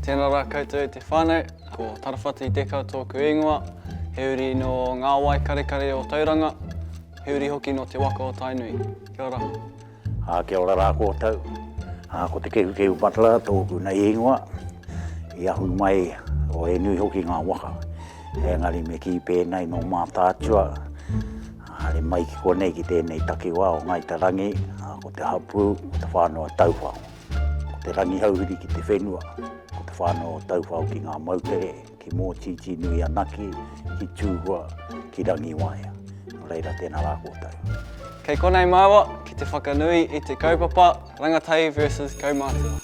Tēnā rā koutou e te whānau, ko Tarawhati te kau tōku ingoa, he uri no ngā wai karekare o tauranga, he uri hoki no te waka o Tainui. Kia ora. Kia ora rā kōtou. Ko te Kehukehu patala tōku nei ingoa, I ahu mai o e nui hoki ngā waka. Engari me ki pēnei no mātātua, hare mai ki konei ki tēnei takiwa o ngai tarangi, ko te hapu, ko te whānoa tauwhao. Ko te rangi hauhiri ki te whenua, ko te whānoa tauwhao ki ngā mautere, ki mō titi nui anaki, ki tūhua, ki rangi waia. Reira tēnā rā kōtou. Kei konei māua, ki te whakanui I te kaupapa, Rangatahi versus Kaumātua.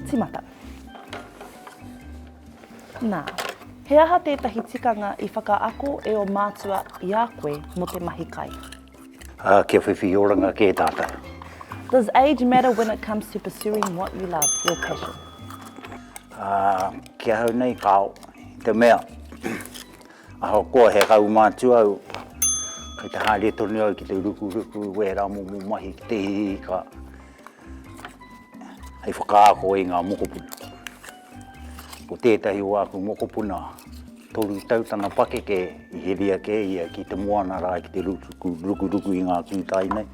Timata. Nā, he aha tētahi tikanga I whakaako e o mātua I a koe mo te mahi kai. Kia whiwhi oranga kē tātou. Does age matter when it comes to pursuing what you love, your passion? Kia hau nei kāo, te mea. Aho koa he kau mātua au. Kei te haere tonu au ki te ruku, wera momo mahi ki te hihika. Hei whakaako I ngā mokopuna. Ko tētahi o aku mokopuna, toru tautanga pakeke I heria ke ia ki te moana rā ki te ruku I ngā kūtai nei.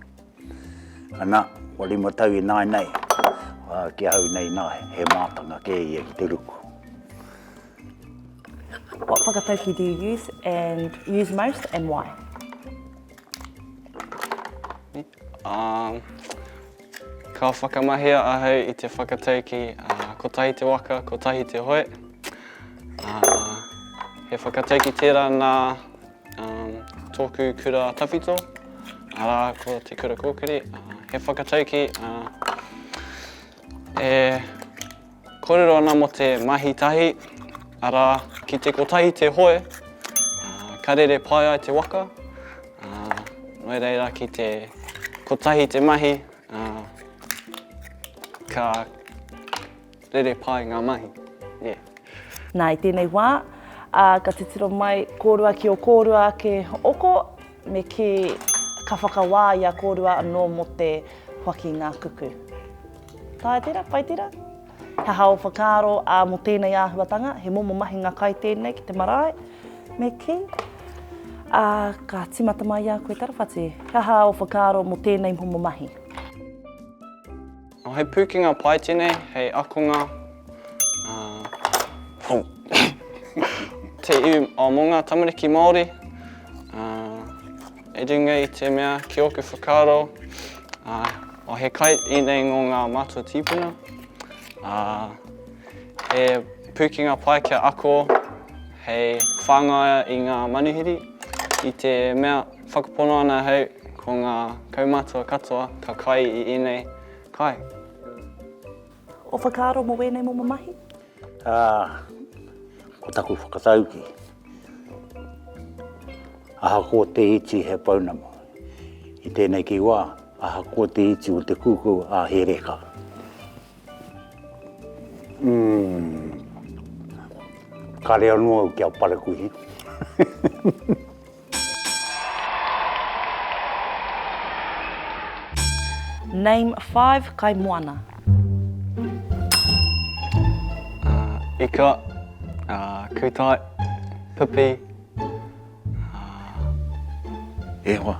Ana, wale matau I nai nei, kia hau nei nā he mātanga ke ia ki te ruku. What whakatauki do you use most and why? Ka whakamahia ahau I te whakatauki, ko tahi te waka, ko tahi te hoe. He whakatauki tērā nā tōku kura tawhito, arā ko te kura kōkiri. He whakatauki e kōrero ana mo te mahi tahi, arā ki te ko tahi te hoe, karere pai ai te waka, noi reira ki te ko tahi te mahi, ka rere pai ngā mahi. Yeah. Nā, I tēnei wā, ka te tiro mai kōrua ki o kōrua ke oko, me ki ka whakawā I a kōrua anō mo te hoki ngā kuku. Tāe tērā, pai tērā. He hao whakaaro mo tēnei āhuatanga, he momo mahi ngā kai tēnei ki te marae, me ki. Ka timata mai a koe Tarawhati, he hao whakaaro mo tēnei momo mahi. Hei pūkinga pai tēnei, hei akonga, te iu o monga tamariki Māori, e ringa I te mea ki oku whakaaro, o he kai I nei ngō ngā mātua tīpuna, he pūkinga pai kia ako, hei whāngaia I ngā manuhiri, I te mea whakapono ana hei ko ngā kaumātua katoa, ka kai I nei kai. O whakaaro mo wēnei momo mahi? Ko taku whakatauki. Aha ko te iti he paunama. I tēnei ki wā, aha ko te iti o te KUKU a he reka. Ka rea noa au kia parakuhi. Name 5 kai moana. Ika, kutai, pipi. Ewa,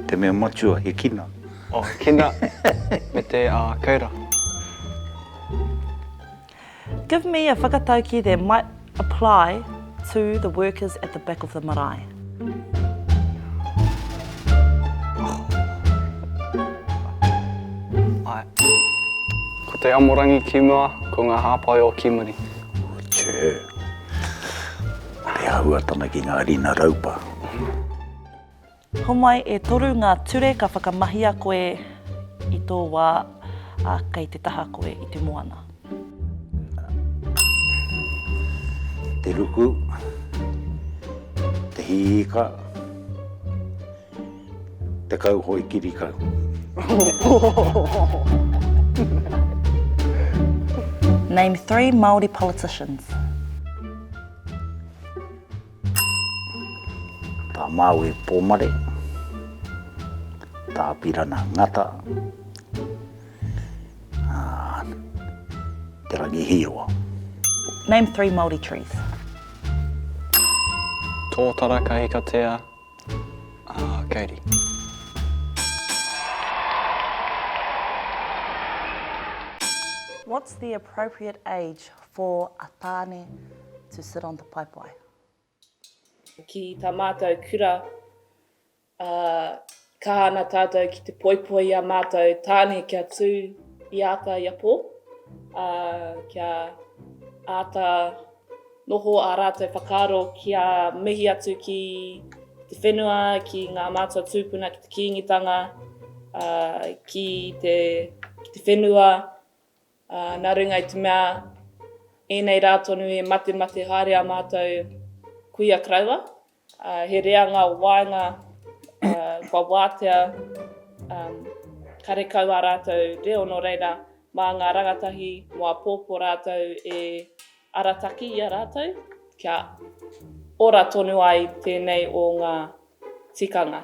te mea matua, he kina. Kina, me te kaura. Give me a whakatauki that might apply to the workers at the back of the marae. Ko te amorangi ki mua, ko ngā hāpai o Kimuri. Tē, te ahuatana ki ngā rina raupa. Homai e toru ngā ture ka whakamahi a koe I tō wā kei te taha koe I te moana. Te ruku, te hiika, Te kau hoi kiri kau. Name 3 Māori politicians. Tā mau e Pōmare, tā Pirana Ngata, te rangi hiwa. Name 3 Māori trees. Tō Tarakahi ka tea, Kairi. What's the appropriate age for a tāne to sit on the paipai? Ki tā mātou kura, ka ana tātou ki te poipoi a mātou tāne kia tū i āta i a pō, kia āta noho a rātou whakaaro kia mihi atu ki te whenua, ki ngā mātua tūpuna, ki te kiingitanga, ki te whenua, nā runga i te mea, enei rātonu e mate haere a mātou kuia kraua. He rea ngā waenga, kua wātea, karekau a rātou reo no reira, mā ngā rangatahi, mua pōpō rātou e arataki i a rātou, kia ora tonu ai tēnei o ngā tikanga.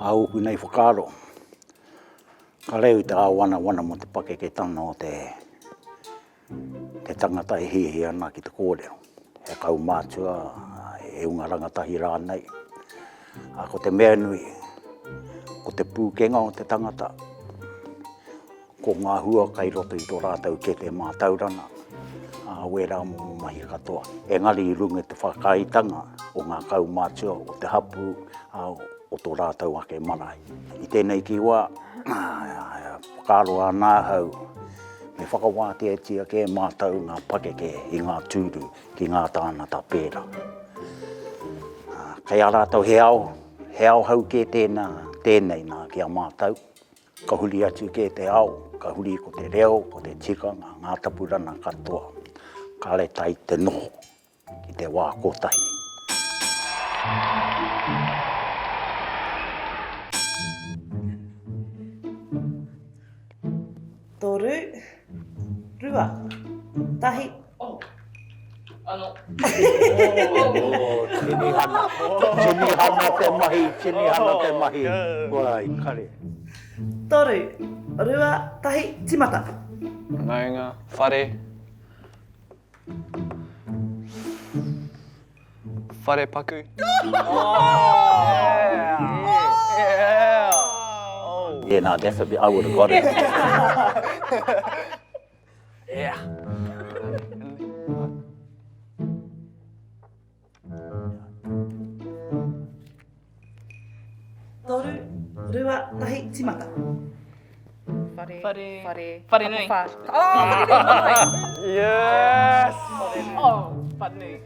Hauku nei whakaaro. Ka reu te āwana mo te pakeke tana o te tangata e hihi ana ki te kōrero. E Kaumātua, e unga rangatahi rānei. Ko te mea nui, ko te pūkenga o te tangata. Ko ngā hua kai roto i tō rātau ke te mātaurana. Wera mo mahi katoa. Engari i runga te whakaitanga o ngā Kaumātua, o te hapu, o tō rātau ake marae. I tēnei ki wā, whakaaro anā hau, me whakawātea tia ke mātau ngā pakeke i ngā tūru ki ngā tānata pēra. Kei a rātau he ao hau ke tēnei nā ki a mātau. Ka huri atu ke te ao, ka huri ko te reo, ko te tikanga, ngā tapurana katoa. Ka re tai te noho ki te wā kotahi. Toru, rua, tahi. Tini hana te mahi. Wai, kare. Toru, rua, tahi, timata. Maunga, whare. Whare paku. Yeah, no, that's a bit, I would have got it. Yeah. Toru, rua, tahi, timata. Whare nui. Yes! Oh, whare nui.